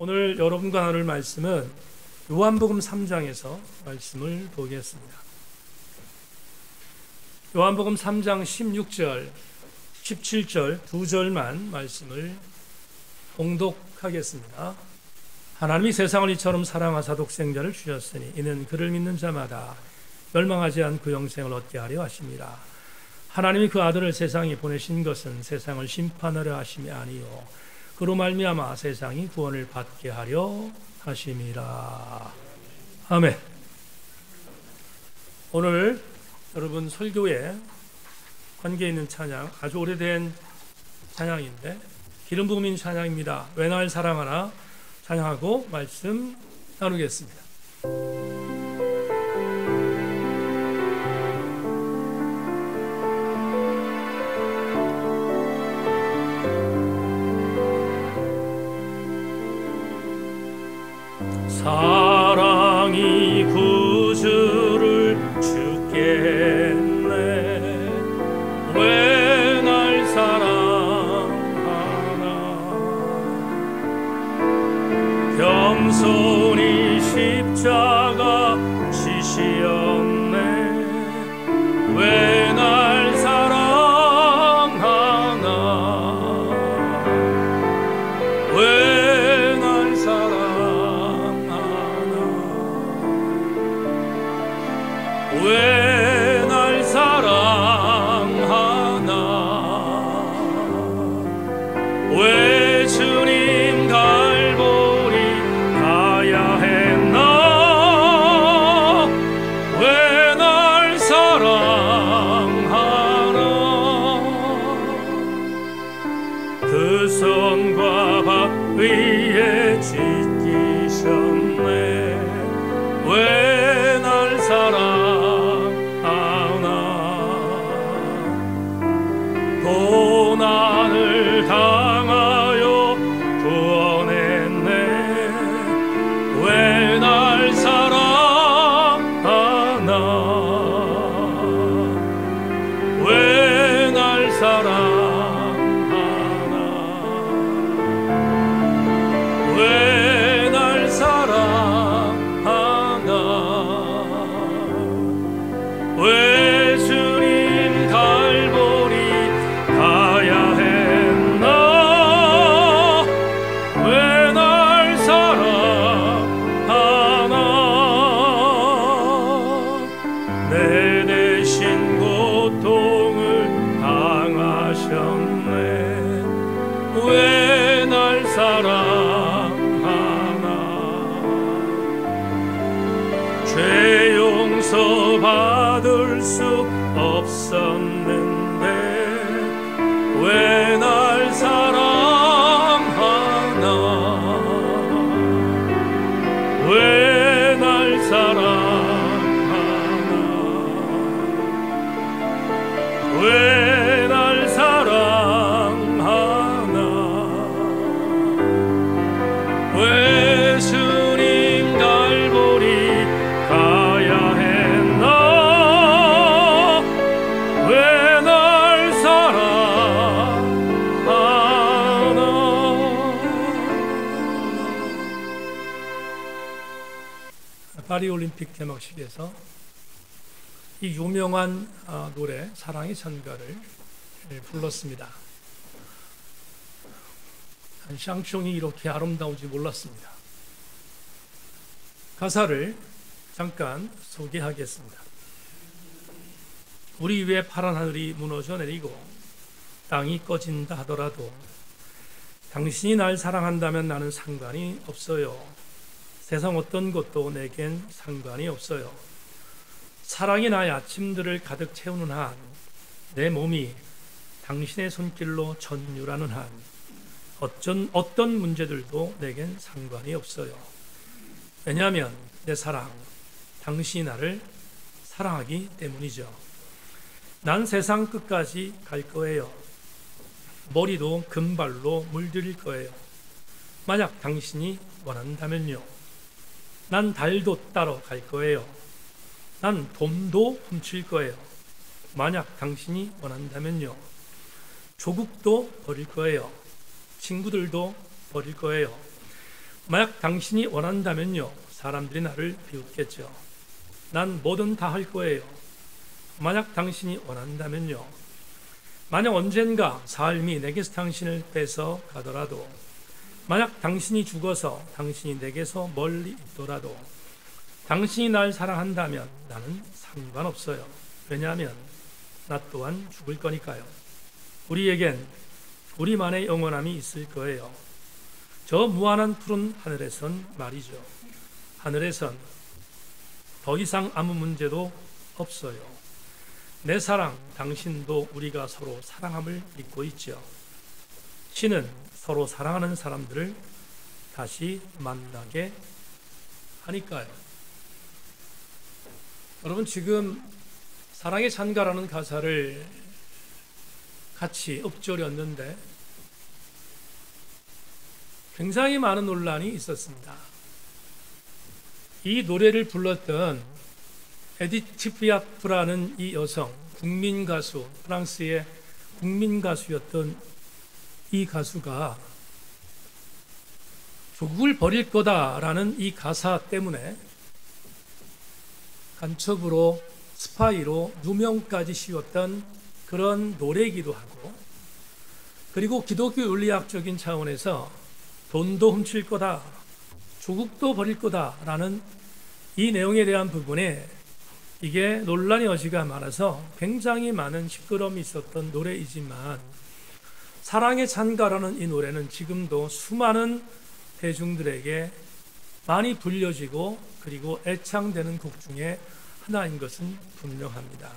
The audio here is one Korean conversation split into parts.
오늘 여러분과 나눌 말씀은 요한복음 3장에서 말씀을 보겠습니다. 요한복음 3장 16절, 17절 두 절만 말씀을 봉독하겠습니다. 하나님이 세상을 이처럼 사랑하사 독생자를 주셨으니 이는 그를 믿는 자마다 멸망하지 않고 영생을 얻게 하려 하심이라. 하나님이 그 아들을 세상에 보내신 것은 세상을 심판하려 하심이 아니요 그로 말미암아 세상이 구원을 받게 하려 하심이라. 아멘. 오늘 여러분 설교에 관계 있는 찬양, 아주 오래된 찬양인데 기름 부음인 찬양입니다. 왜 날 사랑하나 찬양하고 말씀 나누겠습니다. 사랑이 구주를 주겠네. 왜 날 사랑하나. 겸손히 십자가 지시었네. 왜 날 사랑하나. 왜 날 사랑하나. 왜 날 사랑하나. 왜 주님 갈보리 가야 했나. 왜 날 사랑하나. 그 선과 밭 위에 지키셨네. 왜 날 사랑하나. 고난을 당하여 구원했네. 왜 날 사랑하나. 왜 날 사랑하나. 왜 날 사랑하나. 왜 주님 갈보리 가야 했나. 왜 날 사랑하나. 내 대신 고통을 당하셨네. 왜 날 사랑하나. 죄 용서 받을 수 없었는데 왜 날 사랑하나. 왜 날 사랑하나. 왜 날 사랑하나. 왜 주님 갈보리 가야 했나. 왜 날 사랑하나. 파리올림픽 개막식에서 이 유명한 노래 사랑의 찬가를 불렀습니다. 샹송이 이렇게 아름다운지 몰랐습니다. 가사를 잠깐 소개하겠습니다. 우리 위에 파란 하늘이 무너져 내리고 땅이 꺼진다 하더라도 당신이 날 사랑한다면 나는 상관이 없어요. 세상 어떤 것도 내겐 상관이 없어요. 사랑이 나의 아침들을 가득 채우는 한, 내 몸이 당신의 손길로 전율하는 한, 어떤 문제들도 내겐 상관이 없어요. 왜냐하면 내 사랑, 당신이 나를 사랑하기 때문이죠. 난 세상 끝까지 갈 거예요. 머리도 금발로 물들일 거예요. 만약 당신이 원한다면요. 난 달도 따러 갈 거예요. 난 봄도 훔칠 거예요. 만약 당신이 원한다면요. 조국도 버릴 거예요. 친구들도 버릴 거예요. 만약 당신이 원한다면요, 사람들이 나를 비웃겠죠. 난 뭐든 다 할 거예요. 만약 당신이 원한다면요. 만약 언젠가 삶이 내게서 당신을 뺏어 가더라도, 만약 당신이 죽어서 당신이 내게서 멀리 있더라도, 당신이 날 사랑한다면 나는 상관없어요. 왜냐하면 나 또한 죽을 거니까요. 우리에겐 우리만의 영원함이 있을 거예요. 저 무한한 푸른 하늘에선 말이죠. 하늘에선 더 이상 아무 문제도 없어요. 내 사랑, 당신도 우리가 서로 사랑함을 믿고 있죠. 신은 서로 사랑하는 사람들을 다시 만나게 하니까요. 여러분, 지금 사랑의 찬가라는 가사를 같이 읊조렸는데 굉장히 많은 논란이 있었습니다. 이 노래를 불렀던 에디트 피아프라는 이 여성, 국민 가수, 프랑스의 국민 가수였던 이 가수가 조국을 버릴 거다라는 이 가사 때문에 간첩으로, 스파이로 누명까지 씌웠던 그런 노래이기도 하고, 그리고 기독교 윤리학적인 차원에서 돈도 훔칠 거다, 조국도 버릴 거다라는 이 내용에 대한 부분에 이게 논란의 여지가 많아서 굉장히 많은 시끄러움이 있었던 노래이지만, 사랑의 찬가라는 이 노래는 지금도 수많은 대중들에게 많이 불려지고 그리고 애창되는 곡 중에 하나인 것은 분명합니다.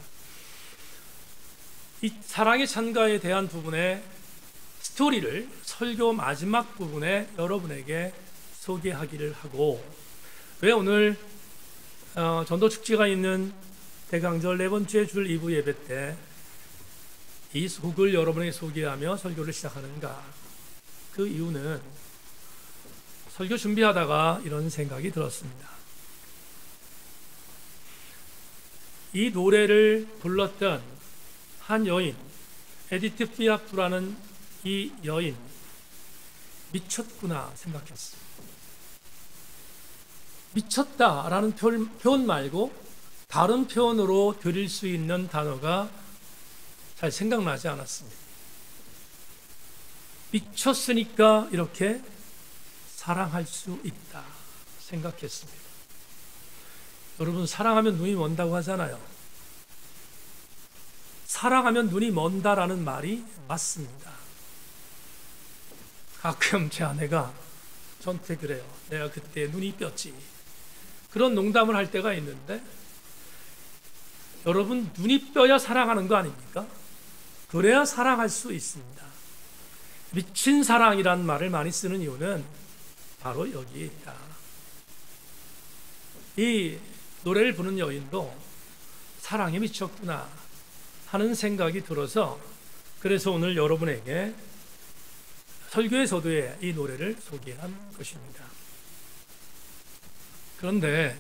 이 사랑의 찬가에 대한 부분의 스토리를 설교 마지막 부분에 여러분에게 소개하기를 하고, 왜 오늘 전도 축제가 있는 대강절 네 번째 줄 2부 예배 때 이 곡을 여러분에게 소개하며 설교를 시작하는가? 그 이유는 설교 준비하다가 이런 생각이 들었습니다. 이 노래를 불렀던 한 여인, 에디트 피아프라는 이 여인, 미쳤구나 생각했어요. 미쳤다라는 표현 말고 다른 표현으로 드릴 수 있는 단어가 잘 생각나지 않았습니다. 미쳤으니까 이렇게 사랑할 수 있다 생각했습니다. 여러분, 사랑하면 눈이 먼다고 하잖아요. 사랑하면 눈이 먼다라는 말이 맞습니다. 가끔 제 아내가 저한테 그래요. 내가 그때 눈이 뼈지. 그런 농담을 할 때가 있는데, 여러분, 눈이 뼈야 사랑하는 거 아닙니까? 그래야 사랑할 수 있습니다. 미친 사랑이란 말을 많이 쓰는 이유는 바로 여기에 있다. 이 노래를 부르는 여인도 사랑에 미쳤구나 하는 생각이 들어서, 그래서 오늘 여러분에게 설교의 서두에 이 노래를 소개한 것입니다. 그런데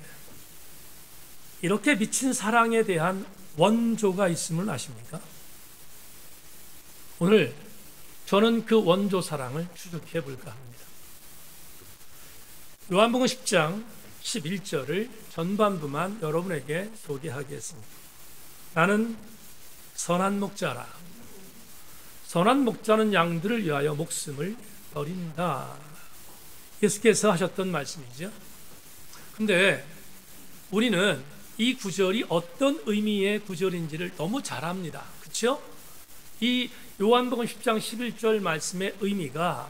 이렇게 미친 사랑에 대한 원조가 있음을 아십니까? 오늘 저는 그 원조 사랑을 추적해 볼까 합니다. 요한복음 10장 11절을 전반부만 여러분에게 소개하겠습니다. 나는 선한 목자라. 선한 목자는 양들을 위하여 목숨을 버린다. 예수께서 하셨던 말씀이죠. 근데 우리는 이 구절이 어떤 의미의 구절인지를 너무 잘 압니다. 그렇죠? 이 요한복음 10장 11절 말씀의 의미가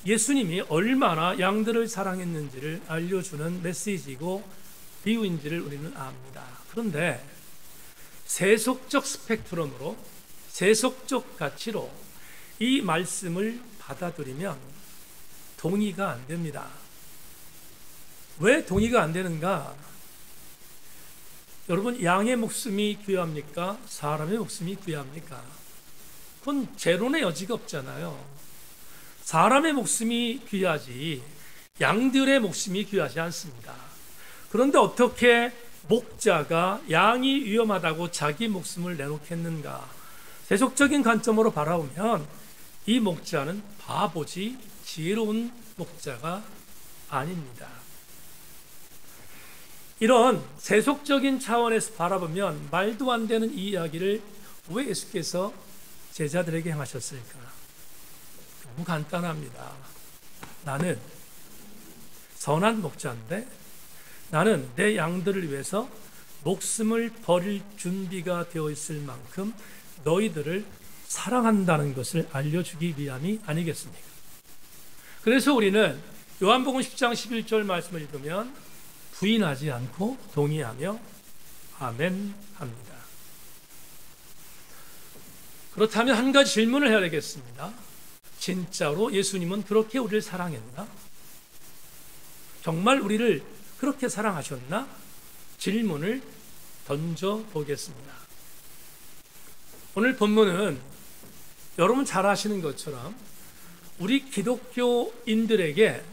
예수님이 얼마나 양들을 사랑했는지를 알려주는 메시지이고 비유인지를 우리는 압니다. 그런데 세속적 스펙트럼으로, 세속적 가치로 이 말씀을 받아들이면 동의가 안 됩니다. 왜 동의가 안 되는가? 여러분, 양의 목숨이 귀합니까? 사람의 목숨이 귀합니까? 그건 재론의 여지가 없잖아요. 사람의 목숨이 귀하지 양들의 목숨이 귀하지 않습니다. 그런데 어떻게 목자가 양이 위험하다고 자기 목숨을 내놓겠는가? 세속적인 관점으로 바라보면 이 목자는 바보지 지혜로운 목자가 아닙니다. 이런 세속적인 차원에서 바라보면 말도 안 되는 이 이야기를 왜 예수께서 제자들에게 행하셨을까? 너무 간단합니다. 나는 선한 목자인데 나는 내 양들을 위해서 목숨을 버릴 준비가 되어 있을 만큼 너희들을 사랑한다는 것을 알려주기 위함이 아니겠습니까? 그래서 우리는 요한복음 10장 11절 말씀을 읽으면 부인하지 않고 동의하며 아멘 합니다. 그렇다면 한 가지 질문을 해야 되겠습니다. 진짜로 예수님은 그렇게 우리를 사랑했나? 정말 우리를 그렇게 사랑하셨나? 질문을 던져보겠습니다. 오늘 본문은 여러분 잘 아시는 것처럼 우리 기독교인들에게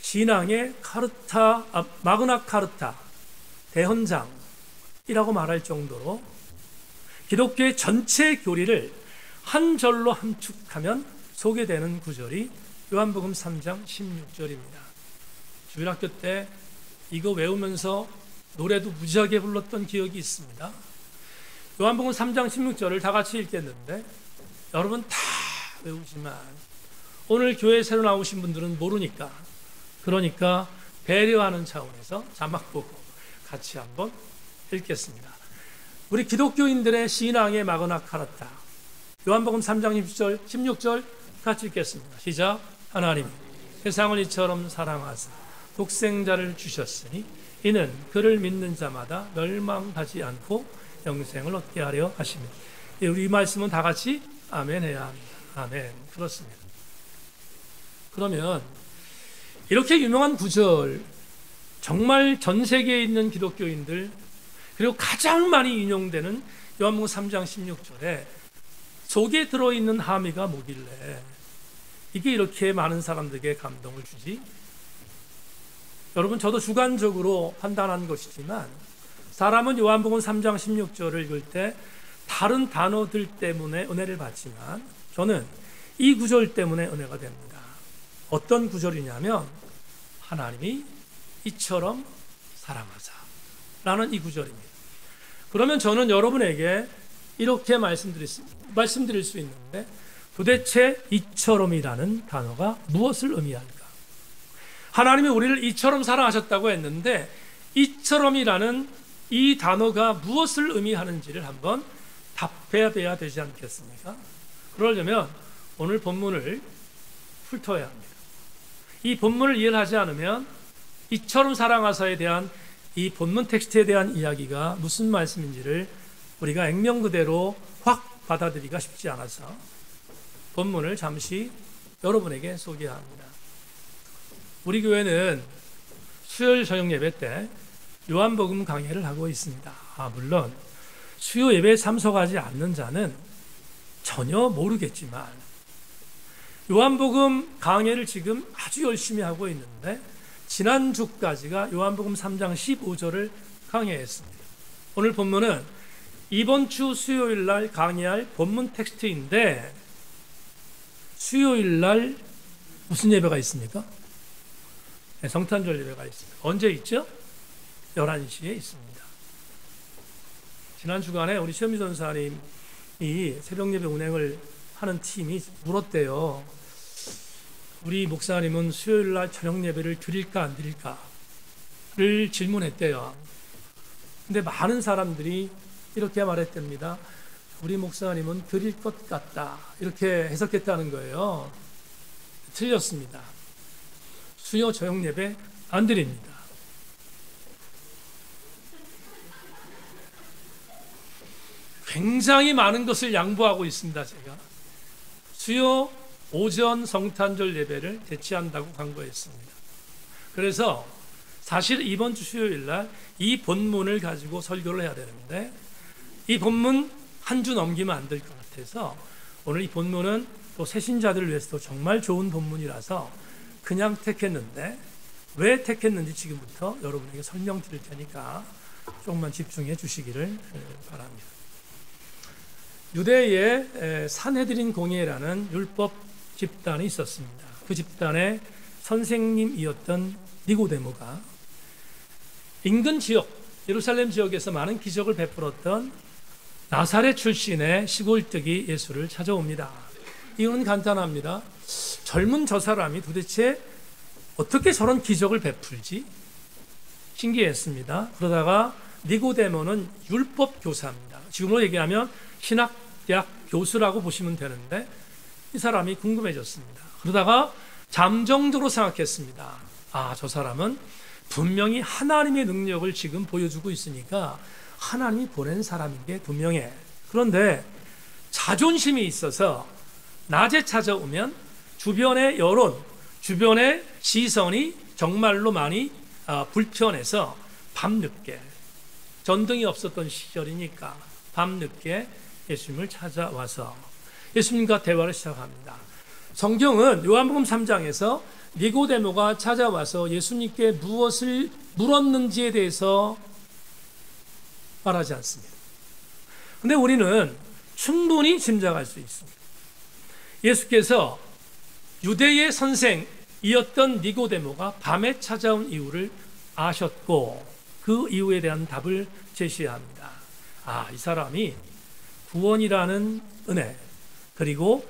신앙의 카르타, 마그나 카르타, 대헌장이라고 말할 정도로 기독교의 전체 교리를 한 절로 함축하면 소개되는 구절이 요한복음 3장 16절입니다. 주일학교 때 이거 외우면서 노래도 무지하게 불렀던 기억이 있습니다. 요한복음 3장 16절을 다 같이 읽겠는데 여러분 다 외우지만 오늘 교회에 새로 나오신 분들은 모르니까 그러니까 배려하는 차원에서 자막 보고 같이 한번 읽겠습니다. 우리 기독교인들의 신앙의 마그나 카르타 요한복음 3장 16절 같이 읽겠습니다. 시작. 하나님 세상을 이처럼 사랑하사 독생자를 주셨으니 이는 그를 믿는 자마다 멸망하지 않고 영생을 얻게 하려 하십니다. 우리 이 말씀은 다 같이 아멘 해야 합니다. 아멘. 그렇습니다. 그러면 이렇게 유명한 구절 정말 전 세계에 있는 기독교인들 그리고 가장 많이 인용되는 요한복음 3장 16절에 속에 들어있는 함의가 뭐길래 이게 이렇게 많은 사람들에게 감동을 주지? 여러분 저도 주관적으로 판단한 것이지만 사람은 요한복음 3장 16절을 읽을 때 다른 단어들 때문에 은혜를 받지만 저는 이 구절 때문에 은혜가 됩니다. 어떤 구절이냐면 하나님이 이처럼 사랑하사 라는 이 구절입니다. 그러면 저는 여러분에게 이렇게 말씀드릴 수 있는데 도대체 이처럼이라는 단어가 무엇을 의미할까? 하나님이 우리를 이처럼 사랑하셨다고 했는데 이처럼이라는 이 단어가 무엇을 의미하는지를 한번 답해야 되지 않겠습니까? 그러려면 오늘 본문을 훑어야 합니다. 이 본문을 이해를 하지 않으면 이처럼 사랑하사에 대한 이 본문 텍스트에 대한 이야기가 무슨 말씀인지를 우리가 액면 그대로 확 받아들이기가 쉽지 않아서 본문을 잠시 여러분에게 소개합니다. 우리 교회는 수요일 저녁 예배 때 요한복음 강해를 하고 있습니다. 물론 수요 예배에 참석하지 않는 자는 전혀 모르겠지만 요한복음 강해를 지금 아주 열심히 하고 있는데 지난주까지가 요한복음 3장 15절을 강해했습니다. 오늘 본문은 이번 주 수요일 날 강해할 본문 텍스트인데 수요일 날 무슨 예배가 있습니까? 네, 성탄절 예배가 있습니다. 언제 있죠? 11시에 있습니다. 지난 주간에 우리 시험미 전사님이 새벽 예배 운행을 하는 팀이 물었대요. 우리 목사님은 수요일 날 저녁 예배를 드릴까 안 드릴까를 질문했대요. 근데 많은 사람들이 이렇게 말했답니다. 우리 목사님은 드릴 것 같다. 이렇게 해석했다는 거예요. 틀렸습니다. 수요 저녁 예배 안 드립니다. 굉장히 많은 것을 양보하고 있습니다. 제가 수요 오전 성탄절 예배를 대체한다고 광고했습니다. 그래서 사실 이번 주 수요일 날 이 본문을 가지고 설교를 해야 되는데 이 본문 한 주 넘기면 안 될 것 같아서 오늘 이 본문은 또 새신자들을 위해서도 정말 좋은 본문이라서 그냥 택했는데 왜 택했는지 지금부터 여러분에게 설명드릴 테니까 조금만 집중해 주시기를 바랍니다. 유대에 산헤드린 공회라는 율법 집단이 있었습니다. 그 집단의 선생님이었던 니고데모가 인근 지역, 예루살렘 지역에서 많은 기적을 베풀었던 나사렛 출신의 시골뜨기 예수를 찾아옵니다. 이유는 간단합니다. 젊은 저 사람이 도대체 어떻게 저런 기적을 베풀지? 신기했습니다. 그러다가 니고데모는 율법 교사입니다. 지금으로 얘기하면 신학대학 교수라고 보시면 되는데 이 사람이 궁금해졌습니다. 그러다가 잠정적으로 생각했습니다. 아, 저 사람은 분명히 하나님의 능력을 지금 보여주고 있으니까 하나님이 보낸 사람인 게 분명해. 그런데 자존심이 있어서 낮에 찾아오면 주변의 여론, 주변의 시선이 정말로 많이 불편해서 밤늦게, 전등이 없었던 시절이니까 밤늦게 예수님을 찾아와서 예수님과 대화를 시작합니다. 성경은 요한복음 3장에서 니고데모가 찾아와서 예수님께 무엇을 물었는지에 대해서 말하지 않습니다. 그런데 우리는 충분히 짐작할 수 있습니다. 예수께서 유대의 선생이었던 니고데모가 밤에 찾아온 이유를 아셨고 그 이유에 대한 답을 제시합니다. 아, 이 사람이 구원이라는 은혜, 그리고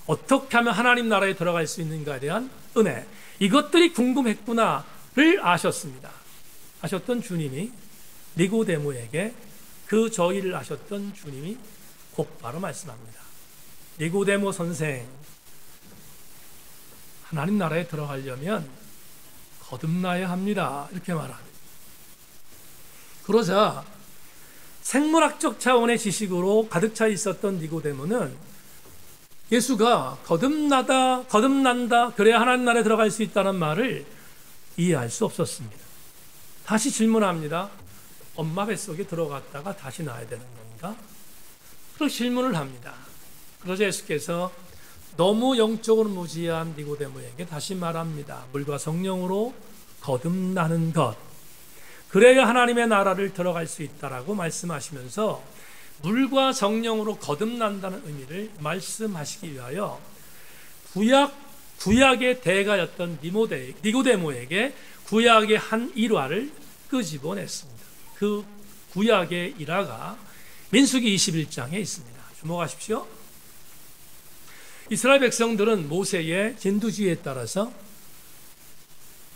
어떻게 하면 하나님 나라에 들어갈 수 있는가에 대한 은혜, 이것들이 궁금했구나를 아셨습니다. 아셨던 주님이 니고데모에게 그 저희를 아셨던 주님이 곧바로 말씀합니다. 니고데모 선생, 하나님 나라에 들어가려면 거듭나야 합니다. 이렇게 말합니다. 그러자 생물학적 차원의 지식으로 가득 차 있었던 니고데모는 예수가 거듭난다, 그래야 하나님 나라에 들어갈 수 있다는 말을 이해할 수 없었습니다. 다시 질문합니다. 엄마 뱃속에 들어갔다가 다시 나와야 되는 건가? 그렇게 질문을 합니다. 그러자 예수께서 너무 영적으로 무지한 니고데모에게 다시 말합니다. 물과 성령으로 거듭나는 것, 그래야 하나님의 나라를 들어갈 수 있다라고 말씀하시면서 물과 성령으로 거듭난다는 의미를 말씀하시기 위하여 구약의 대가였던 니고데모에게 구약의 한 일화를 끄집어냈습니다. 그 구약의 일화가 민수기 21장에 있습니다. 주목하십시오. 이스라엘 백성들은 모세의 진두지휘에 따라서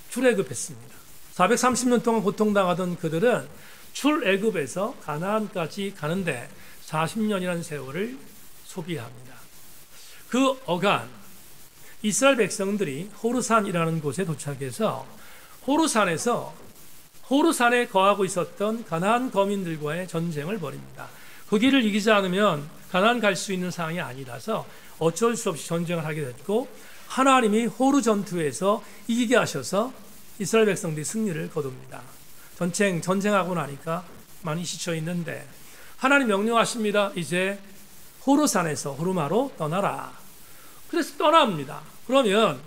출애굽했습니다. 430년 동안 고통당하던 그들은 출애굽에서 가나안까지 가는데 40년이라는 세월을 소비합니다. 그 어간 이스라엘 백성들이 호르산이라는 곳에 도착해서 호르산에 거하고 있었던 가나안 거민들과의 전쟁을 벌입니다. 그 길을 이기지 않으면 가나안 갈 수 있는 상황이 아니라서 어쩔 수 없이 전쟁을 하게 됐고, 하나님이 호르 전투에서 이기게 하셔서 이스라엘 백성들이 승리를 거둡니다. 전쟁하고 나니까 많이 지쳐 있는데 하나님 명령하십니다. 이제 호르산에서 호르마로 떠나라. 그래서 떠납니다. 그러면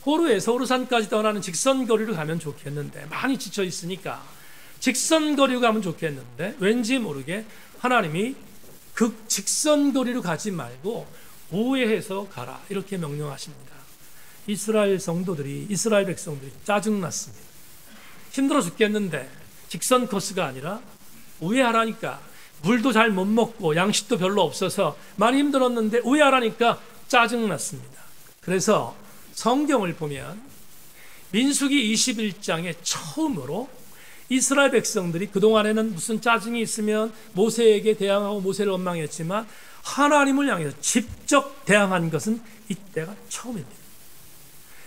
호르산까지 떠나는 직선거리로 가면 좋겠는데, 많이 지쳐 있으니까 직선거리로 가면 좋겠는데, 왠지 모르게 하나님이 그 직선거리로 가지 말고 우회해서 가라, 이렇게 명령하십니다. 이스라엘 백성들이 짜증났습니다. 힘들어 죽겠는데 직선 코스가 아니라 우회하라니까, 물도 잘 못 먹고 양식도 별로 없어서 많이 힘들었는데 우회하라니까 짜증났습니다. 그래서 성경을 보면 민수기 21장에 처음으로 이스라엘 백성들이 그동안에는 무슨 짜증이 있으면 모세에게 대항하고 모세를 원망했지만 하나님을 향해서 직접 대항한 것은 이때가 처음입니다.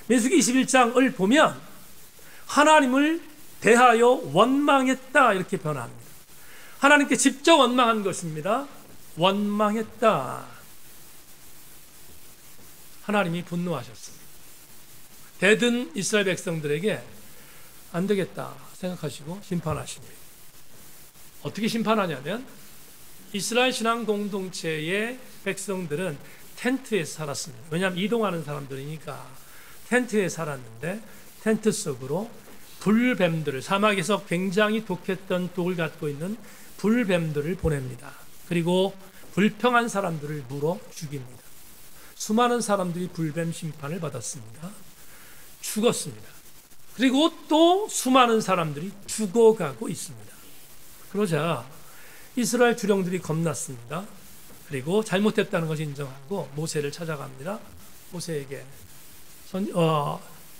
민수기 21장을 보면 하나님을 대하여 원망했다, 이렇게 변합니다. 하나님께 직접 원망한 것입니다. 원망했다. 하나님이 분노하셨습니다. 대든 이스라엘 백성들에게 안 되겠다 생각하시고 심판하십니다. 어떻게 심판하냐면, 이스라엘 신앙 공동체의 백성들은 텐트에 살았습니다. 왜냐하면 이동하는 사람들이니까 텐트에 살았는데, 텐트 속으로 불뱀들을, 사막에서 굉장히 독했던 독을 갖고 있는 불뱀들을 보냅니다. 그리고 불평한 사람들을 물어 죽입니다. 수많은 사람들이 불뱀 심판을 받았습니다. 죽었습니다. 그리고 또 수많은 사람들이 죽어가고 있습니다. 그러자 이스라엘 주령들이 겁났습니다. 그리고 잘못됐다는 것을 인정하고 모세를 찾아갑니다. 모세에게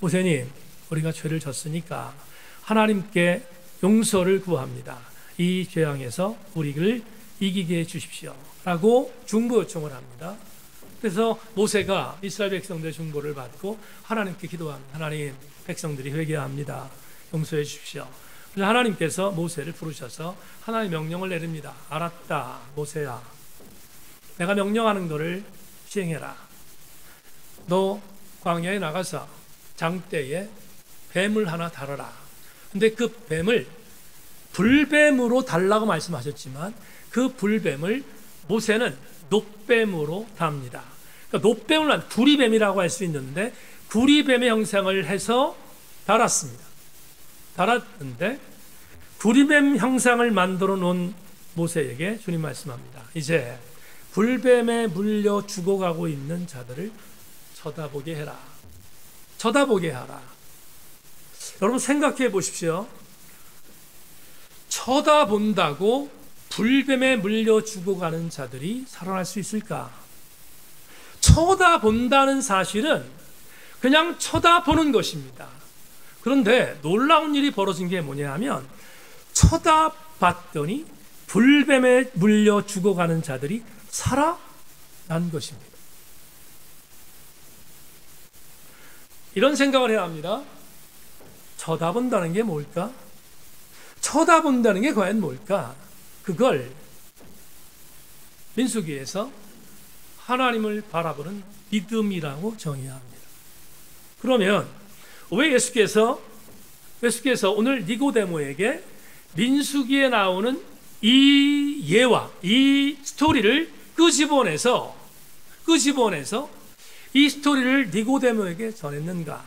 모세님, 우리가 죄를 졌으니까 하나님께 용서를 구합니다. 이 죄악에서 우리를 이기게 해주십시오 라고 중보 요청을 합니다. 그래서 모세가 이스라엘 백성들의 중보를 받고 하나님께 기도합니다. 하나님, 백성들이 회개합니다. 용서해 주십시오. 그래서 하나님께서 모세를 부르셔서 하나님의 명령을 내립니다. 알았다, 모세야. 내가 명령하는 것을 시행해라. 너 광야에 나가서 장대에 뱀을 하나 달아라. 근데 그 뱀을 불뱀으로 달라고 말씀하셨지만 그 불뱀을 모세는 놋뱀으로 답니다. 그러니까 놋뱀을 한 구리뱀이라고 할 수 있는데 구리뱀의 형상을 해서 달았습니다. 달았는데 구리뱀 형상을 만들어 놓은 모세에게 주님 말씀합니다. 이제 불뱀에 물려 죽어가고 있는 자들을 쳐다보게 해라. 쳐다보게 하라. 여러분 생각해 보십시오. 쳐다본다고 불뱀에 물려 죽어가는 자들이 살아날 수 있을까? 쳐다본다는 사실은 그냥 쳐다보는 것입니다. 그런데 놀라운 일이 벌어진 게 뭐냐 하면 쳐다봤더니 불뱀에 물려 죽어가는 자들이 살아난 것입니다. 이런 생각을 해야 합니다. 쳐다본다는 게 뭘까? 쳐다본다는 게 과연 뭘까? 그걸 민수기에서 하나님을 바라보는 믿음이라고 정의해야 합니다. 그러면 왜 예수께서 오늘 니고데모에게 민수기에 나오는 이 예와 이 스토리를 끄집어내서 이 스토리를 니고데모에게 전했는가?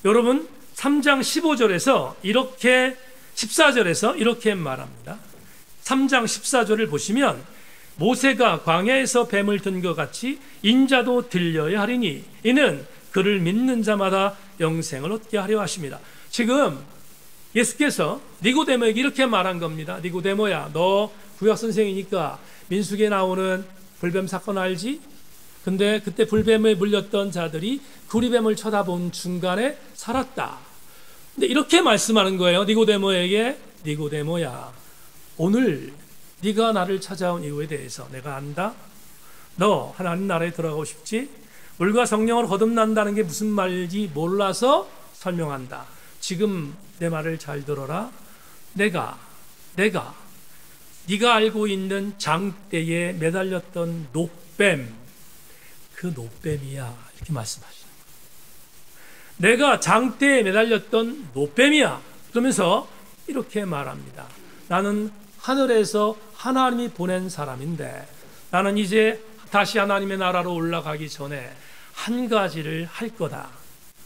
여러분 3장 15절에서 이렇게 14절에서 이렇게 말합니다. 3장 14절을 보시면 모세가 광야에서 뱀을 든 것 같이 인자도 들려야 하리니 이는 그를 믿는 자마다 영생을 얻게 하려 하십니다. 지금 예수께서 니고데모에게 이렇게 말한 겁니다. 니고데모야, 너 구약 선생이니까 민수기에 나오는 불뱀 사건 알지? 근데 그때 불뱀에 물렸던 자들이 구리뱀을 쳐다본 중간에 살았다. 근데 이렇게 말씀하는 거예요. 니고데모에게. 니고데모야, 오늘 네가 나를 찾아온 이유에 대해서 내가 안다. 너 하나님 나라에 들어가고 싶지? 물과 성령을 거듭난다는 게 무슨 말인지 몰라서 설명한다. 지금 내 말을 잘 들어라. 내가 네가 알고 있는 장대에 매달렸던 놋뱀, 그 놋뱀이야. 이렇게 말씀하시는 거예요. 내가 장대에 매달렸던 놋뱀이야. 그러면서 이렇게 말합니다. 나는 하늘에서 하나님이 보낸 사람인데 나는 이제 다시 하나님의 나라로 올라가기 전에 한 가지를 할 거다.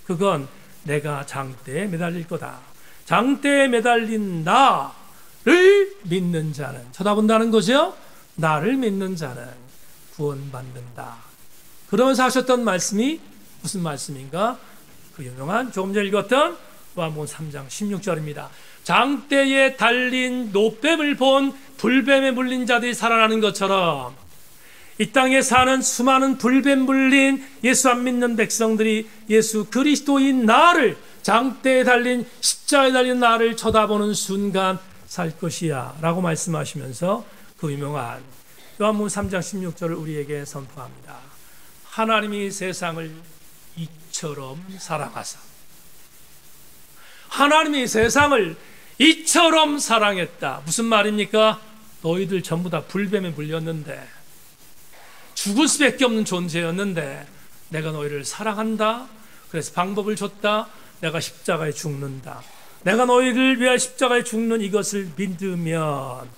그건 내가 장대에 매달릴 거다. 장대에 매달린 나를 믿는 자는, 쳐다본다는 거죠. 나를 믿는 자는 구원받는다. 그러면서 하셨던 말씀이 무슨 말씀인가? 그 유명한 조금 전에 읽었던 요한복음 3장 16절입니다. 장대에 달린 놋뱀을 본 불뱀에 물린 자들이 살아나는 것처럼 이 땅에 사는 수많은 불뱀 물린 예수 안 믿는 백성들이 예수 그리스도인 나를, 장대에 달린 십자가에 달린 나를 쳐다보는 순간 살 것이야 라고 말씀하시면서 그 유명한 요한복음 3장 16절을 우리에게 선포합니다. 하나님이 세상을 이처럼 사랑하사, 하나님이 세상을 이처럼 사랑했다. 무슨 말입니까? 너희들 전부 다 불뱀에 물렸는데, 죽을 수밖에 없는 존재였는데 내가 너희를 사랑한다. 그래서 방법을 줬다. 내가 십자가에 죽는다. 내가 너희를 위하여 십자가에 죽는 이것을 믿으면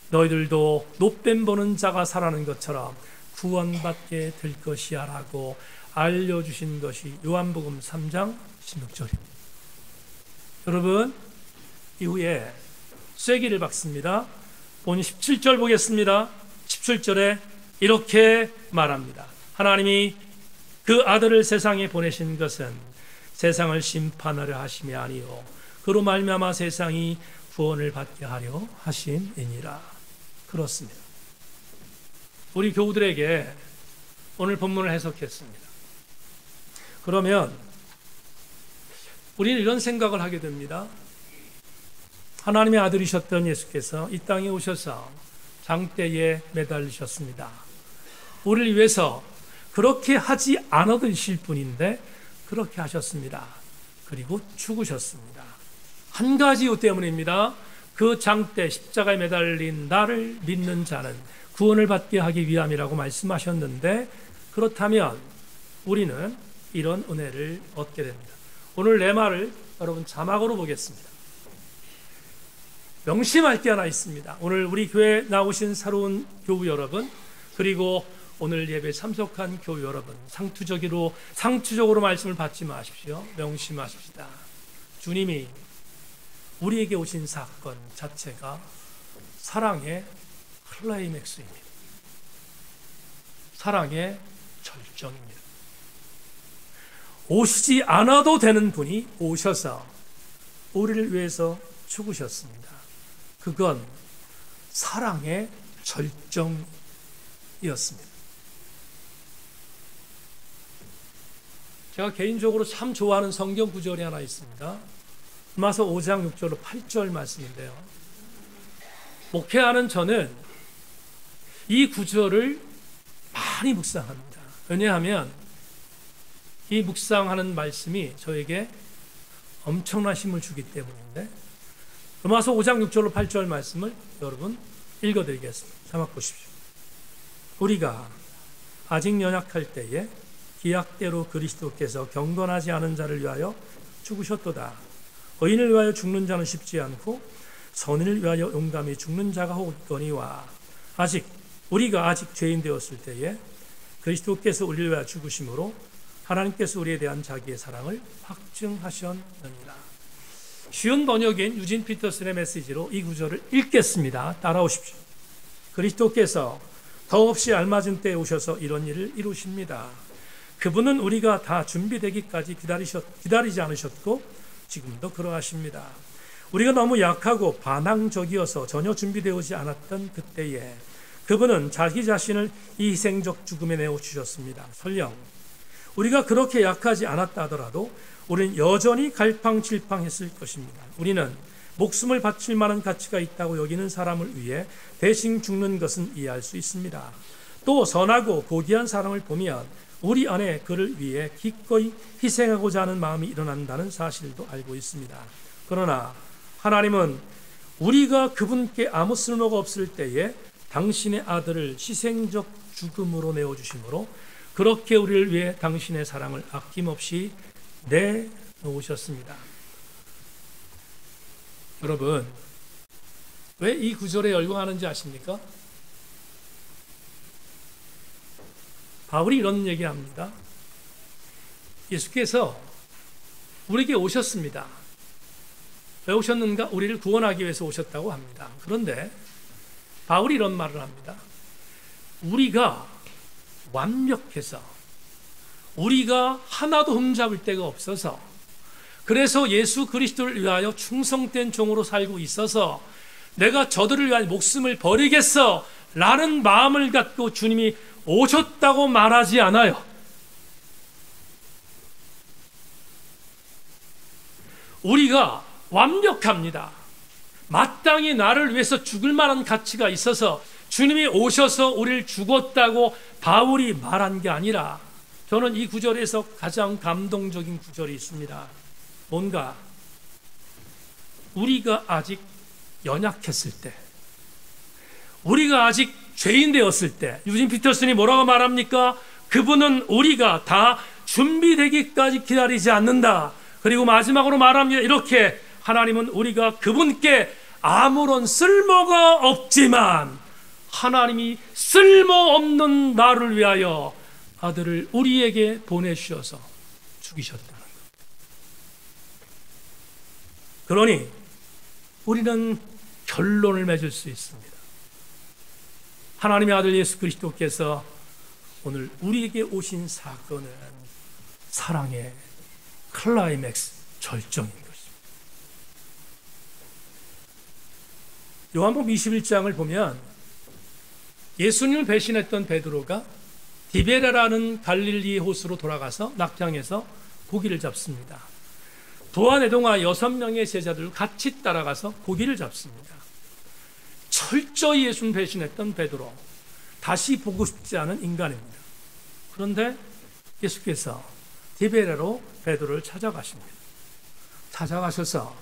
너희들도 놋뱀 보는 자가 살아나는 것처럼 구원받게 될 것이야 라고 알려주신 것이 요한복음 3장 16절입니다. 여러분, 이후에 쐐기를 박습니다. 오늘 17절 보겠습니다. 17절에 이렇게 말합니다. 하나님이 그 아들을 세상에 보내신 것은 세상을 심판하려 하심이 아니요 그로 말미암아 세상이 구원을 받게 하려 하심이니라. 그렇습니다. 우리 교우들에게 오늘 본문을 해석했습니다. 그러면 우리는 이런 생각을 하게 됩니다. 하나님의 아들이셨던 예수께서 이 땅에 오셔서 장대에 매달리셨습니다. 우리를 위해서 그렇게 하지 않으실 분인데 그렇게 하셨습니다. 그리고 죽으셨습니다. 한 가지 이유 때문입니다. 그 장대 십자가에 매달린 나를 믿는 자는 구원을 받게 하기 위함이라고 말씀하셨는데, 그렇다면 우리는 이런 은혜를 얻게 됩니다. 오늘 내 말을 여러분 자막으로 보겠습니다. 명심할 게 하나 있습니다. 오늘 우리 교회에 나오신 새로운 교우 여러분, 그리고 오늘 예배에 참석한 교우 여러분, 상투적으로 말씀을 받지 마십시오. 명심하십시다. 주님이 우리에게 오신 사건 자체가 사랑의 클라이맥스입니다. 사랑의 절정입니다. 오시지 않아도 되는 분이 오셔서 우리를 위해서 죽으셨습니다. 그건 사랑의 절정이었습니다. 제가 개인적으로 참 좋아하는 성경 구절이 하나 있습니다. 로마서 5장 6절로 8절 말씀인데요. 목회하는 저는 이 구절을 많이 묵상합니다. 왜냐하면 이 묵상하는 말씀이 저에게 엄청난 힘을 주기 때문인데, 로마서 5장 6절로 8절 말씀을 여러분 읽어드리겠습니다. 자막 보십시오. 우리가 아직 연약할 때에 기약대로 그리스도께서 경건하지 않은 자를 위하여 죽으셨도다. 의인을 위하여 죽는 자는 쉽지 않고 선인을 위하여 용감히 죽는 자가 혹 있거니와, 우리가 아직 죄인 되었을 때에 그리스도께서 우리를 위하여 죽으심으로 하나님께서 우리에 대한 자기의 사랑을 확증하셨느니라. 쉬운 번역인 유진 피터슨의 메시지로 이 구절을 읽겠습니다. 따라오십시오. 그리스도께서 더없이 알맞은 때에 오셔서 이런 일을 이루십니다. 그분은 우리가 다 준비되기까지 기다리지 않으셨고 지금도 그러하십니다. 우리가 너무 약하고 반항적이어서 전혀 준비되지 않았던 그때에 그분은 자기 자신을 이 희생적 죽음에 내어주셨습니다. 설령 우리가 그렇게 약하지 않았다 하더라도 우리는 여전히 갈팡질팡했을 것입니다. 우리는 목숨을 바칠 만한 가치가 있다고 여기는 사람을 위해 대신 죽는 것은 이해할 수 있습니다. 또 선하고 고귀한 사람을 보면 우리 안에 그를 위해 기꺼이 희생하고자 하는 마음이 일어난다는 사실도 알고 있습니다. 그러나 하나님은 우리가 그분께 아무 쓸모가 없을 때에 당신의 아들을 희생적 죽음으로 내어주심으로 그렇게 우리를 위해 당신의 사랑을 아낌없이 내놓으셨습니다. 여러분, 왜 이 구절에 열광하는지 아십니까? 바울이 이런 얘기합니다. 예수께서 우리에게 오셨습니다. 왜 오셨는가? 우리를 구원하기 위해서 오셨다고 합니다. 그런데 바울이 이런 말을 합니다. 우리가 완벽해서, 우리가 하나도 흠잡을 데가 없어서, 그래서 예수 그리스도를 위하여 충성된 종으로 살고 있어서 내가 저들을 위하여 목숨을 버리겠어 라는 마음을 갖고 주님이 오셨다고 말하지 않아요. 우리가 완벽합니다. 마땅히 나를 위해서 죽을 만한 가치가 있어서 주님이 오셔서 우리를 죽었다고 바울이 말한 게 아니라, 저는 이 구절에서 가장 감동적인 구절이 있습니다. 뭔가 우리가 아직 연약했을 때, 우리가 아직 죄인 되었을 때, 유진 피터슨이 뭐라고 말합니까? 그분은 우리가 다 준비되기까지 기다리지 않는다. 그리고 마지막으로 말합니다. 이렇게, 하나님은 우리가 그분께 아무런 쓸모가 없지만 하나님이 쓸모없는 나를 위하여 아들을 우리에게 보내주셔서 죽이셨다는 것. 그러니 우리는 결론을 맺을 수 있습니다. 하나님의 아들 예수 그리스도께서 오늘 우리에게 오신 사건은 사랑의 클라이맥스, 절정인 것입니다. 요한복음 21장을 보면 예수님을 배신했던 베드로가 디베라라는 갈릴리 호수로 돌아가서 낙장에서 고기를 잡습니다. 도안에동화 6명의 제자들 같이 따라가서 고기를 잡습니다. 철저히 예수님 배신했던 베드로, 다시 보고 싶지 않은 인간입니다. 그런데 예수께서 디베라로 베드로를 찾아가십니다. 찾아가셔서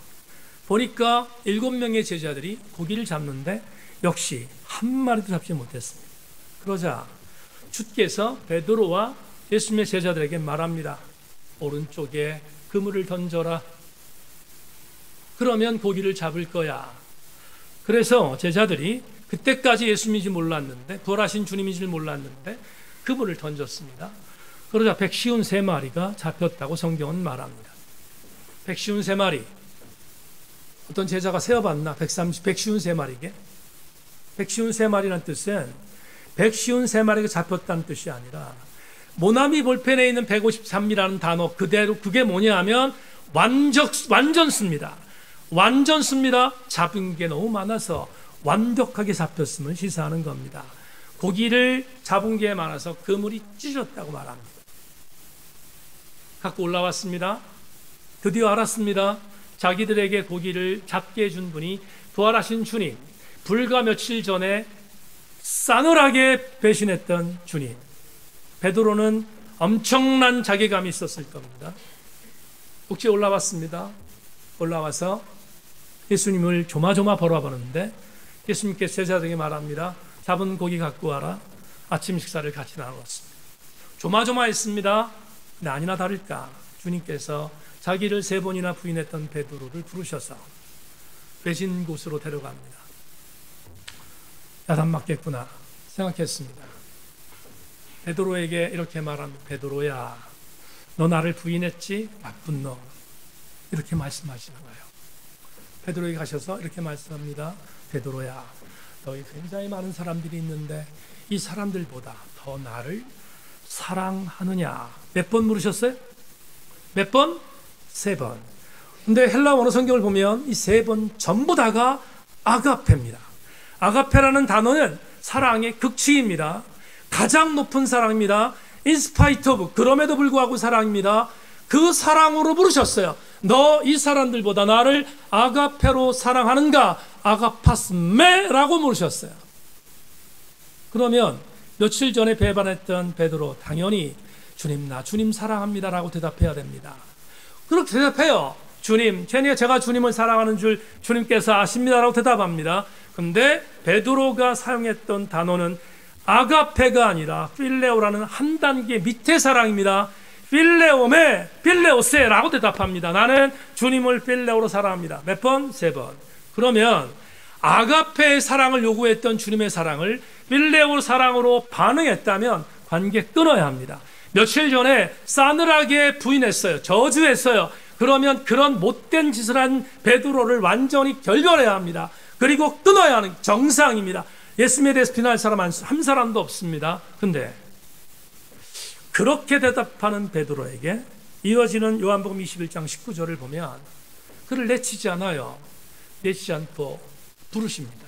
보니까 7명의 제자들이 고기를 잡는데 역시 한 마리도 잡지 못했습니다. 그러자 주께서 베드로와 예수님의 제자들에게 말합니다. 오른쪽에 그물을 던져라. 그러면 고기를 잡을 거야. 그래서 제자들이 그때까지 예수님인지 몰랐는데, 부활하신 주님인지 몰랐는데 그물을 던졌습니다. 그러자 153마리가 잡혔다고 성경은 말합니다. 153마리. 어떤 제자가 세어봤나? 153마리게? 153마리라는 뜻은 153마리가 잡혔다는 뜻이 아니라 모나미 볼펜에 있는 153이라는 단어 그대로, 그게 뭐냐 하면 완전수입니다. 완전수입니다. 잡은 게 너무 많아서 완벽하게 잡혔음을 시사하는 겁니다. 고기를 잡은 게 많아서 그물이 찢어졌다고 말합니다. 갖고 올라왔습니다. 드디어 알았습니다. 자기들에게 고기를 잡게 해준 분이 부활하신 주님, 불과 며칠 전에 싸늘하게 배신했던 주님. 베드로는 엄청난 자괴감이 있었을 겁니다. 혹시 올라왔습니다. 올라와서 예수님을 조마조마 바라보는데 예수님께서 제자들에게 말합니다. 잡은 고기 갖고 와라. 아침 식사를 같이 나누었습니다. 조마조마했습니다. 근데 아니나 다를까 주님께서 자기를 3번이나 부인했던 베드로를 부르셔서 배신 곳으로 데려갑니다. 야단 맞겠구나 생각했습니다. 베드로에게 이렇게 말합니다. 베드로야, 너 나를 부인했지? 나쁜 놈. 이렇게 말씀하시는 거예요. 베드로에게 가셔서 이렇게 말씀합니다. 베드로야, 너희 굉장히 많은 사람들이 있는데 이 사람들보다 더 나를 사랑하느냐? 몇 번 물으셨어요? 몇 번? 3번. 근데 헬라 원어 성경을 보면 이 3번 전부 다가 아가페입니다. 아가페라는 단어는 사랑의 극치입니다. 가장 높은 사랑입니다. In spite of, 그럼에도 불구하고 사랑입니다. 그 사랑으로 부르셨어요. 너 이 사람들보다 나를 아가페로 사랑하는가? 아가파스메라고 물으셨어요. 그러면 며칠 전에 배반했던 베드로, 당연히 주님, 나 주님 사랑합니다라고 대답해야 됩니다. 그렇게 대답해요. 주님, 제가 주님을 사랑하는 줄 주님께서 아십니다라고 대답합니다. 근데 베드로가 사용했던 단어는 아가페가 아니라 필레오라는 한 단계 밑의 사랑입니다. 필레오메, 필레오세라고 대답합니다. 나는 주님을 필레오로 사랑합니다. 몇 번? 3번. 그러면 아가페의 사랑을 요구했던 주님의 사랑을 필레오 사랑으로 반응했다면 관계 끊어야 합니다. 며칠 전에 싸늘하게 부인했어요. 저주했어요. 그러면 그런 못된 짓을 한 베드로를 완전히 결별해야 합니다. 그리고 끊어야 하는 정상입니다. 예수님에 대해서 비난할 사람 한 사람도 없습니다. 근데 그렇게 대답하는 베드로에게 이어지는 요한복음 21장 19절을 보면 그를 내치지 않아요. 내치지 않고 부르십니다.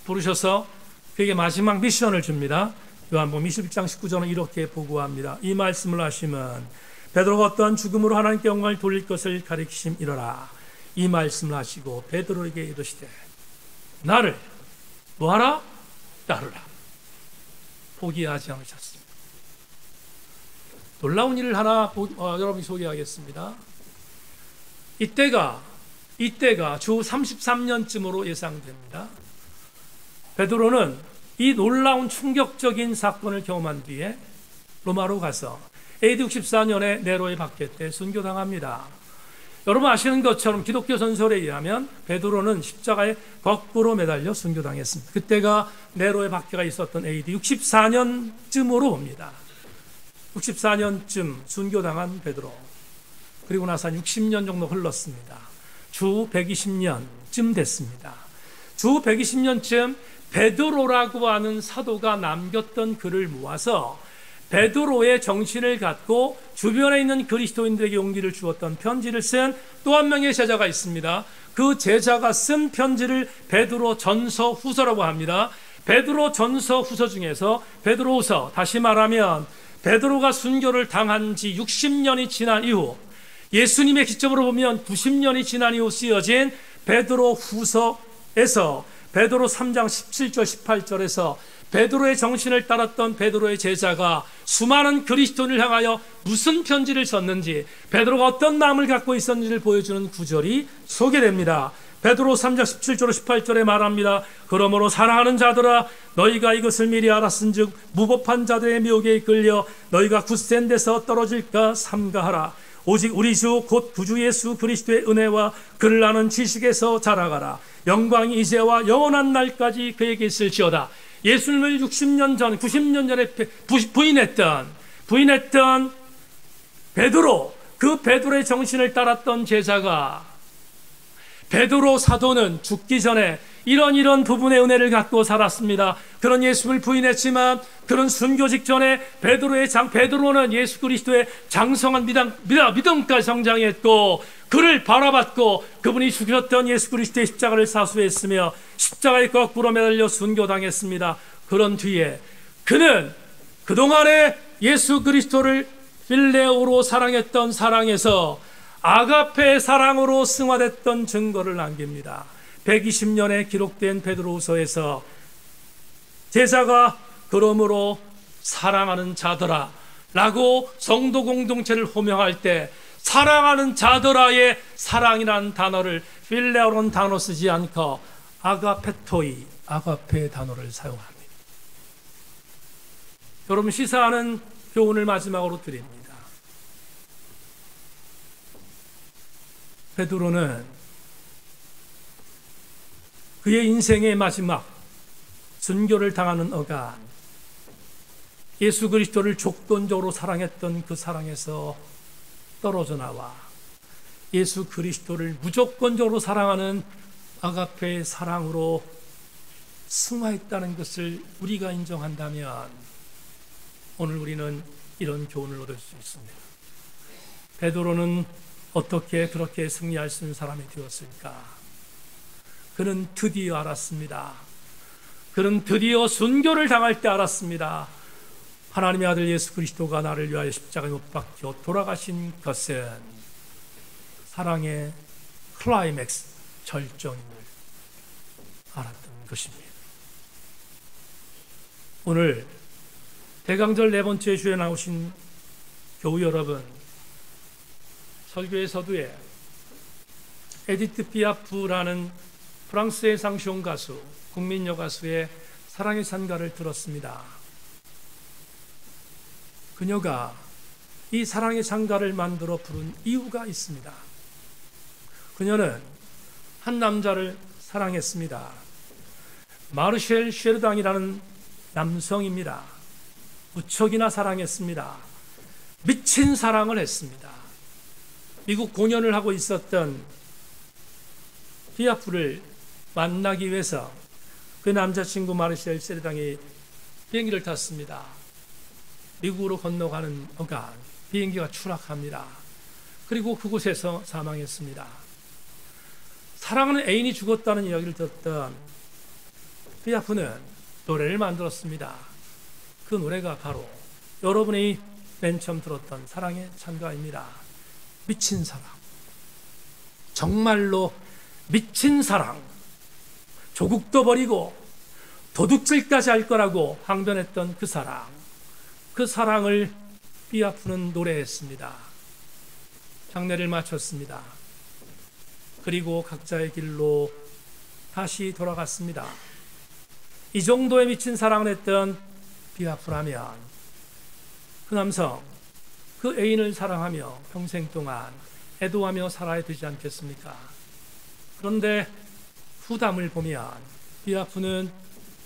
부르셔서 그에게 마지막 미션을 줍니다. 요한복음 21장 19절은 이렇게 보고합니다. 이 말씀을 하시면 베드로가 어떠한 죽음으로 하나님께 영광을 돌릴 것을 가리키심이로라. 이 말씀을 하시고 베드로에게 이르시되 나를 뭐하라? 따르라. 포기하지 않으셨습니다. 놀라운 일을 하나 여러분이 소개하겠습니다. 이때가 주 33년쯤으로 예상됩니다. 베드로는 이 놀라운 충격적인 사건을 경험한 뒤에 로마로 가서 AD 64년에 네로에 박해 때 순교당합니다. 여러분 아시는 것처럼 기독교 전설에 의하면 베드로는 십자가에 거꾸로 매달려 순교당했습니다. 그때가 네로의 박해가 있었던 AD 64년쯤으로 봅니다. 64년쯤 순교당한 베드로. 그리고 나서 한 60년 정도 흘렀습니다. 주 120년쯤 됐습니다. 주 120년쯤 베드로라고 하는 사도가 남겼던 글을 모아서 베드로의 정신을 갖고 주변에 있는 그리스도인들에게 용기를 주었던 편지를 쓴 또 한 명의 제자가 있습니다. 그 제자가 쓴 편지를 베드로 전서 후서라고 합니다. 베드로 전서 후서 중에서 베드로 후서, 다시 말하면 베드로가 순교를 당한 지 60년이 지난 이후, 예수님의 기점으로 보면 90년이 지난 이후 쓰여진 베드로 후서에서 베드로 3장 17절 18절에서 베드로의 정신을 따랐던 베드로의 제자가 수많은 그리스도인을 향하여 무슨 편지를 썼는지, 베드로가 어떤 마음을 갖고 있었는지를 보여주는 구절이 소개됩니다. 베드로 3장 17절 18절에 말합니다. 그러므로 사랑하는 자들아, 너희가 이것을 미리 알았은즉 무법한 자들의 미혹에 이끌려 너희가 굳센 데서 떨어질까 삼가하라. 오직 우리 주 곧 구주 예수 그리스도의 은혜와 그를 아는 지식에서 자라가라. 영광이 이제와 영원한 날까지 그에게 있을지어다. 예수님을 60년 전, 90년 전에 부인했던 베드로, 그 베드로의 정신을 따랐던 제자가, 베드로 사도는 죽기 전에 이런 부분의 은혜를 갖고 살았습니다. 그런 예수를 부인했지만 그런 순교 직전에 베드로는 예수 그리스도의 장성한 믿음까지 성장했고, 그를 바라봤고 그분이 죽으셨던 예수 그리스도의 십자가를 사수했으며 십자가에 거꾸로 매달려 순교당했습니다. 그런 뒤에 그는 그동안에 예수 그리스도를 필레오로 사랑했던 사랑에서 아가페 사랑으로 승화됐던 증거를 남깁니다. 120년에 기록된 베드로후서에서 제자가 그러므로 사랑하는 자들아 라고 성도 공동체를 호명할 때, 사랑하는 자들아의 사랑이라는 단어를 필레오로는 단어 쓰지 않고 아가페토이, 아가페의 단어를 사용합니다. 여러분, 시사하는 교훈을 마지막으로 드립니다. 베드로는 그의 인생의 마지막 순교를 당하는 어간, 예수 그리스도를 조건적으로 사랑했던 그 사랑에서 떨어져 나와 예수 그리스도를 무조건적으로 사랑하는 아가페의 사랑으로 승화했다는 것을 우리가 인정한다면 오늘 우리는 이런 교훈을 얻을 수 있습니다. 베드로는 어떻게 그렇게 승리할 수 있는 사람이 되었을까? 그는 드디어 알았습니다. 그는 드디어 순교를 당할 때 알았습니다. 하나님의 아들 예수 그리스도가 나를 위하여 십자가에 못 박혀 돌아가신 것은 사랑의 클라이맥스, 절정임을 알았던 것입니다. 오늘 대강절 네 번째 주에 나오신 교우 여러분, 설교의 서두에 에디트 피아프라는 프랑스의 상시온 가수, 국민여 가수의 사랑의 찬가를 들었습니다. 그녀가 이 사랑의 찬가를 만들어 부른 이유가 있습니다. 그녀는 한 남자를 사랑했습니다. 마르쉘 쉐르당이라는 남성입니다. 무척이나 사랑했습니다. 미친 사랑을 했습니다. 미국 공연을 하고 있었던 피아프를 만나기 위해서 그 남자친구 마르쉘 쉐르당이 비행기를 탔습니다. 미국으로 건너가는 어간 비행기가 추락합니다. 그리고 그곳에서 사망했습니다. 사랑하는 애인이 죽었다는 이야기를 듣던 피아프는 노래를 만들었습니다. 그 노래가 바로 여러분이 맨 처음 들었던 사랑의 찬가입니다. 미친 사랑, 정말로 미친 사랑, 조국도 버리고 도둑질까지 할 거라고 항변했던 그 사랑, 그 사랑을 피아프는 노래했습니다. 장례를 마쳤습니다. 그리고 각자의 길로 다시 돌아갔습니다. 이 정도의 미친 사랑을 했던 피아프라면 그 남성, 그 애인을 사랑하며 평생 동안 애도하며 살아야 되지 않겠습니까? 그런데 후담을 보면 피아프는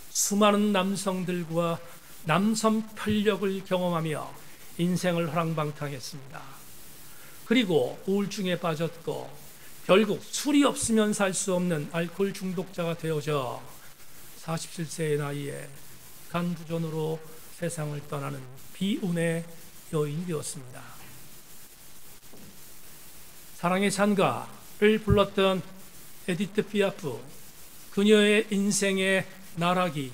수많은 남성들과 남성 편력을 경험하며 인생을 호랑방탕했습니다. 그리고 우울증에 빠졌고 결국 술이 없으면 살 수 없는 알코올 중독자가 되어져 47세의 나이에 간부전으로 세상을 떠나는 비운의 여인이 되었습니다. 사랑의 찬가를 불렀던 에디트 피아프, 그녀의 인생의 나락이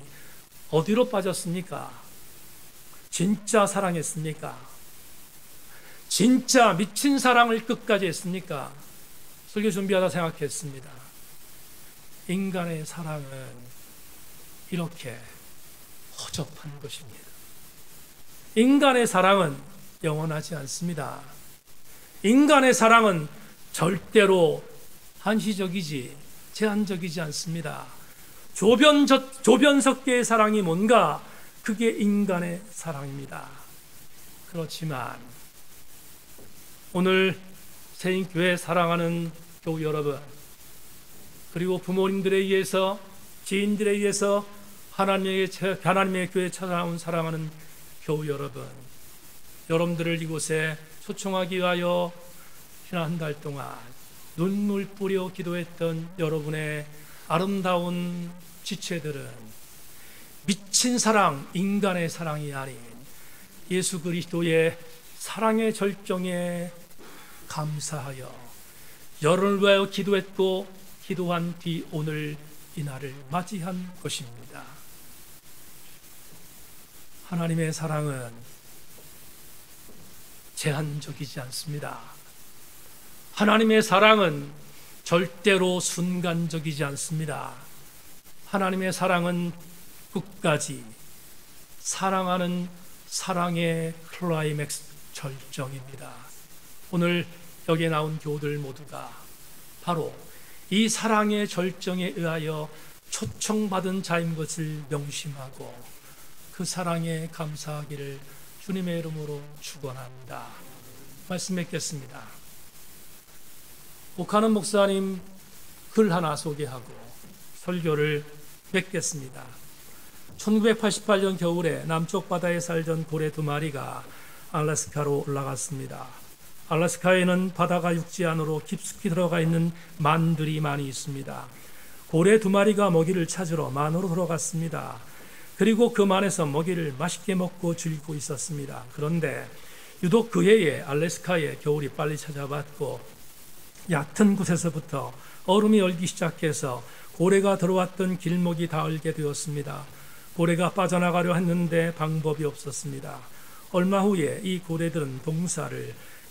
어디로 빠졌습니까? 진짜 사랑했습니까? 진짜 미친 사랑을 끝까지 했습니까? 설교 준비하다 생각했습니다. 인간의 사랑은 이렇게 허접한 것입니다. 인간의 사랑은 영원하지 않습니다. 인간의 사랑은 절대로 한시적이지 제한적이지 않습니다. 조변석계의 사랑이 뭔가 그게 인간의 사랑입니다. 그렇지만 오늘 새인교회 사랑하는 교우 여러분, 그리고 부모님들에 의해서, 지인들에 의해서 하나님의 교회에 찾아온 사랑하는 교우 여러분, 여러분들을 이곳에 초청하기 위하여 지난 한 달 동안 눈물 뿌려 기도했던 여러분의 아름다운 지체들은 미친 사랑, 인간의 사랑이 아닌 예수 그리스도의 사랑의 절정에 감사하여 열을 위하여 기도했고 기도한 뒤 오늘 이날을 맞이한 것입니다. 하나님의 사랑은 제한적이지 않습니다. 하나님의 사랑은 절대로 순간적이지 않습니다. 하나님의 사랑은 끝까지 사랑하는 사랑의 클라이맥스 절정입니다. 오늘 여기에 나온 교우들 모두가 바로 이 사랑의 절정에 의하여 초청받은 자인 것을 명심하고 그 사랑에 감사하기를 주님의 이름으로 축원합니다. 말씀 맺겠습니다. 오카는 목사님 글 하나 소개하고 설교를 맺겠습니다. 1988년 겨울에 남쪽 바다에 살던 고래 2마리가 알래스카로 올라갔습니다. 알래스카에는 바다가 육지 안으로 깊숙이 들어가 있는 만들이 많이 있습니다. 고래 2마리가 먹이를 찾으러 만으로 들어갔습니다. 그리고 그 만에서 먹이를 맛있게 먹고 즐기고 있었습니다. 그런데 유독 그 해에 알래스카에 겨울이 빨리 찾아왔고 얕은 곳에서부터 얼음이 얼기 시작해서 고래가 들어왔던 길목이 다 얼게 되었습니다. 고래가 빠져나가려 했는데 방법이 없었습니다. 얼마 후에 이 고래들은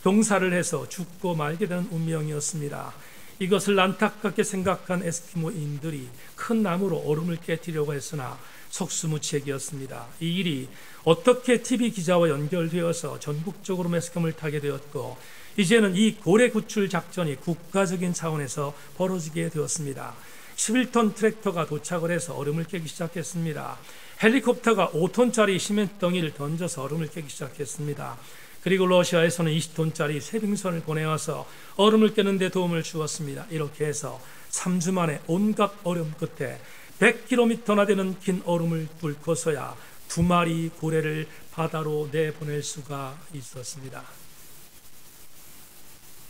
동사를 해서 죽고 말게 되는 운명이었습니다. 이것을 안타깝게 생각한 에스키모인들이 큰 나무로 얼음을 깨뜨리려고 했으나 속수무책이었습니다. 이 일이 어떻게 TV 기자와 연결되어서 전국적으로 매스컴을 타게 되었고 이제는 이 고래 구출 작전이 국가적인 차원에서 벌어지게 되었습니다. 11톤 트랙터가 도착을 해서 얼음을 깨기 시작했습니다. 헬리콥터가 5톤짜리 시멘트 덩이를 던져서 얼음을 깨기 시작했습니다. 그리고 러시아에서는 20톤짜리 세빙선을 보내와서 얼음을 깨는 데 도움을 주었습니다. 이렇게 해서 3주 만에 온갖 어려움 끝에 100km나 되는 긴 얼음을 뚫고서야 2마리 고래를 바다로 내보낼 수가 있었습니다.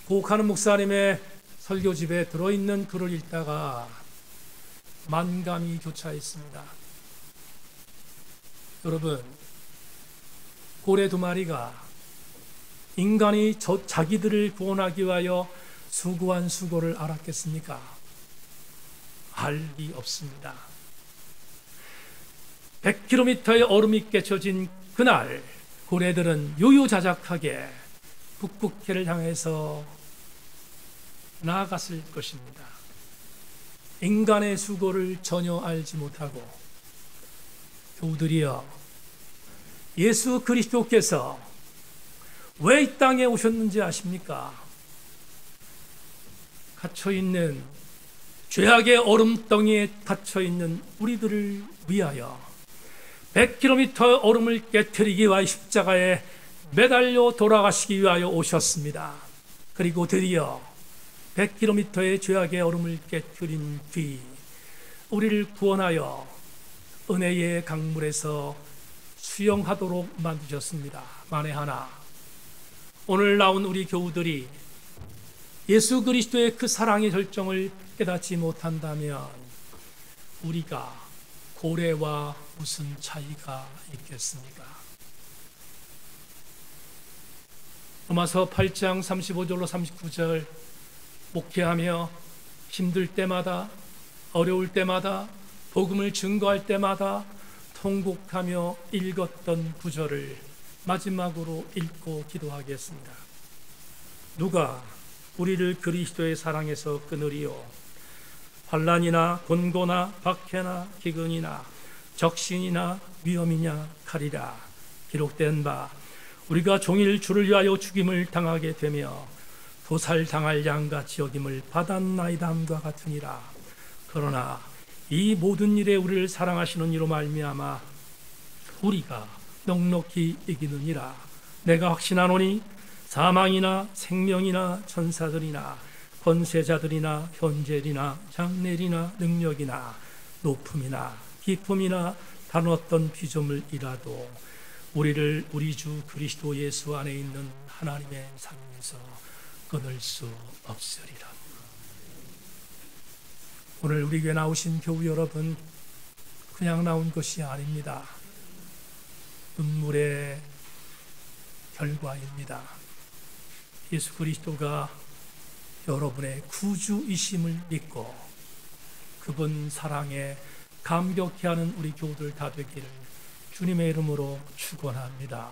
고옥하는 목사님의 설교집에 들어있는 글을 읽다가 만감이 교차했습니다. 여러분, 고래 2마리가 인간이 자기들을 구원하기 위하여 수고한 수고를 알았겠습니까? 알 리 없습니다. 100km의 얼음이 깨쳐진 그날 고래들은 유유자적하게 북극해를 향해서 나아갔을 것입니다. 인간의 수고를 전혀 알지 못하고 교우들이여, 예수 그리스도께서 왜 이 땅에 오셨는지 아십니까? 갇혀있는 죄악의 얼음덩이에 갇혀있는 우리들을 위하여 100km 얼음을 깨뜨리기 위하여 십자가에 매달려 돌아가시기 위하여 오셨습니다. 그리고 드디어 100km의 죄악의 얼음을 깨뜨린 뒤 우리를 구원하여 은혜의 강물에서 수영하도록 만드셨습니다. 만에 하나 오늘 나온 우리 교우들이 예수 그리스도의 그 사랑의 절정을 깨닫지 못한다면 우리가 고래와 무슨 차이가 있겠습니까? 로마서 8장 35절로 39절 목회하며 힘들 때마다 어려울 때마다 복음을 증거할 때마다 통곡하며 읽었던 구절을 마지막으로 읽고 기도하겠습니다. 누가 우리를 그리스도의 사랑에서 끊으리요? 환난이나 곤고나 박해나 기근이나 적신이나 위험이냐 칼이라. 기록된 바 우리가 종일 주를 위하여 죽임을 당하게 되며 도살당할 양같이 여김을 받았나이다 함과 같으니라. 그러나 이 모든 일에 우리를 사랑하시는 이로 말미암아 우리가 넉넉히 이기느니라. 내가 확신하노니 사망이나 생명이나 천사들이나 권세자들이나 현재리나 장래리나 능력이나 높음이나 깊음이나 다른 어떤 피조물이라도 우리를 우리 주 그리스도 예수 안에 있는 하나님의 사랑에서 끊을 수 없으리라. 오늘 우리 교회 나오신 교우 여러분, 그냥 나온 것이 아닙니다. 눈물의 결과입니다. 예수 그리스도가 여러분의 구주이심을 믿고 그분 사랑에 감격해하는 우리 교우들 다 되기를 주님의 이름으로 축원합니다.